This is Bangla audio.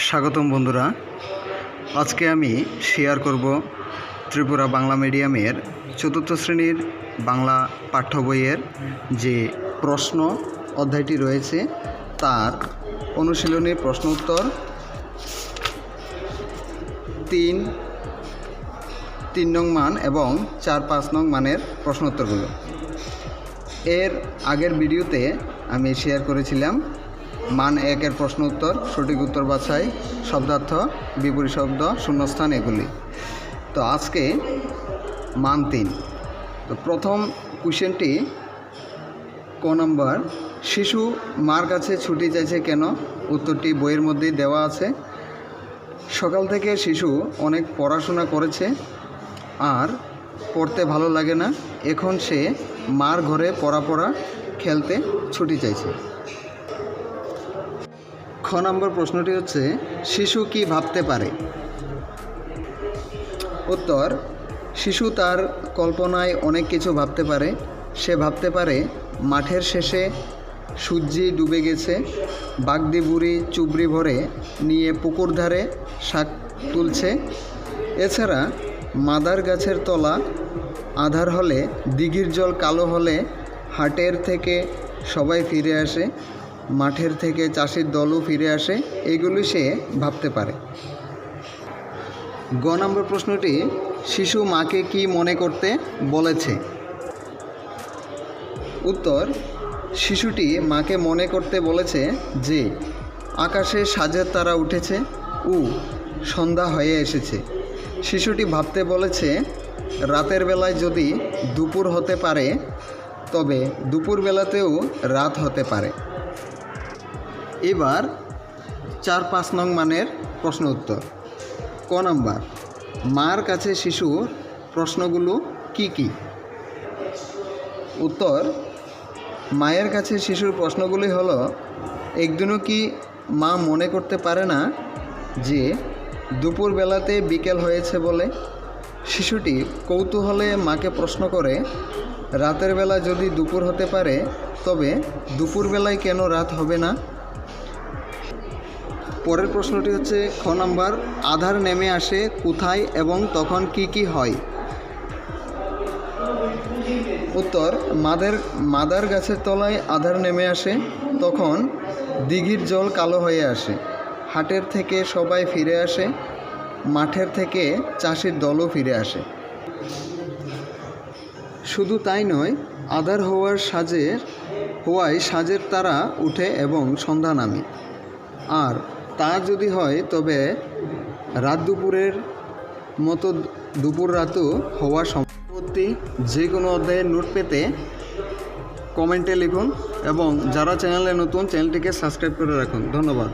স্বাগতম বন্ধুরা। আজকে আমি শেয়ার করব ত্রিপুরা বাংলা মিডিয়ামের চতুর্থ শ্রেণীর বাংলা পাঠ্য বইয়ের যে প্রশ্ন অধ্যায়টি রয়েছে তার অনুশীলনী প্রশ্ন উত্তর 3 নং মান এবং 4-5 নং মানের প্রশ্ন উত্তরগুলো। এর আগের ভিডিওতে আমি শেয়ার করেছিলাম মান 1-এর প্রশ্ন উত্তর, সঠিক উত্তর বাছাই, শব্দার্থ, বিপরীত শব্দ, শূন্যস্থান এগুলি। তো আজকে মান 3। তো প্রথম কোশ্চেনটি ক নম্বর, শিশু মার কাছে ছুটি চাইছে কেন? উত্তরটি বইয়ের মধ্যেই দেওয়া আছে। সকাল থেকে শিশু অনেক পড়াশোনা করেছে আর পড়তে ভালো লাগে না, এখন সে মার ঘরে পড়া খেলতে ছুটি চাইছে। খ নম্বর প্রশ্নটি হচ্ছে, শিশু কি ভাবতে পারে? উত্তর, শিশু তার কল্পনায় অনেক কিছু ভাবতে পারে। সে ভাবতে পারে মাঠের শেষে সূর্যি ডুবে গেছে, বাগদি বুড়ি চুবড়ি ভরে নিয়ে পুকুর ধারে শাক তুলছে। এছাড়া মাদার গাছের তলা আঁধার হলে, দিঘির জল কালো হলে হাটের থেকে সবাই ফিরে আসে, মাঠের থেকে চাষির দলও ফিরে আসে, এগুলি সে ভাবতে পারে। গ নম্বর প্রশ্নটি, শিশু মাকে কি মনে করতে বলেছে? উত্তর, শিশুটি মাকে মনে করতে বলেছে যে আকাশে সাজের তারা উঠেছে ও সন্ধ্যা হয়ে এসেছে। শিশুটি ভাবতে বলেছে রাতের বেলায় যদি দুপুর হতে পারে তবে দুপুর বেলাতেও রাত হতে পারে। এবার 4-5 নং মানের প্রশ্ন উত্তর। ক নাম্বার, মার কাছে শিশুর প্রশ্নগুলো কি কি? উত্তর, মায়ের কাছে শিশুর প্রশ্নগুলি হলো, একদিনও কি মা মনে করতে পারে না যে দুপুর বেলাতে বিকেল হয়েছে বলে? শিশুটি কৌতূহলে মাকে প্রশ্ন করে রাতের বেলা যদি দুপুর হতে পারে তবে দুপুর বেলায় কেন রাত হবে না? পরের প্রশ্নটি হচ্ছে খ নাম্বার, আঁধার নেমে আসে কোথায় এবং তখন কি কি হয়? উত্তর, মাদার গাছের তলায় আঁধার নেমে আসে, তখন দিঘির জল কালো হয়ে আসে, হাটের থেকে সবাই ফিরে আসে, মাঠের থেকে চাষির দলও ফিরে আসে। শুধু তাই নয়, আঁধার হওয়ায় সাজের তারা উঠে এবং সন্ধ্যা নামে। আর তা যদি হয় তবে রাত দুপুরের মতো দুপুর রাতও হওয়া সম্ভবতী। যে কোনো অধ্যায়ের নোট পেতে কমেন্টে লিখুন এবং যারা চ্যানেলে নতুন, চ্যানেলটিকে সাবস্ক্রাইব করে রাখুন। ধন্যবাদ।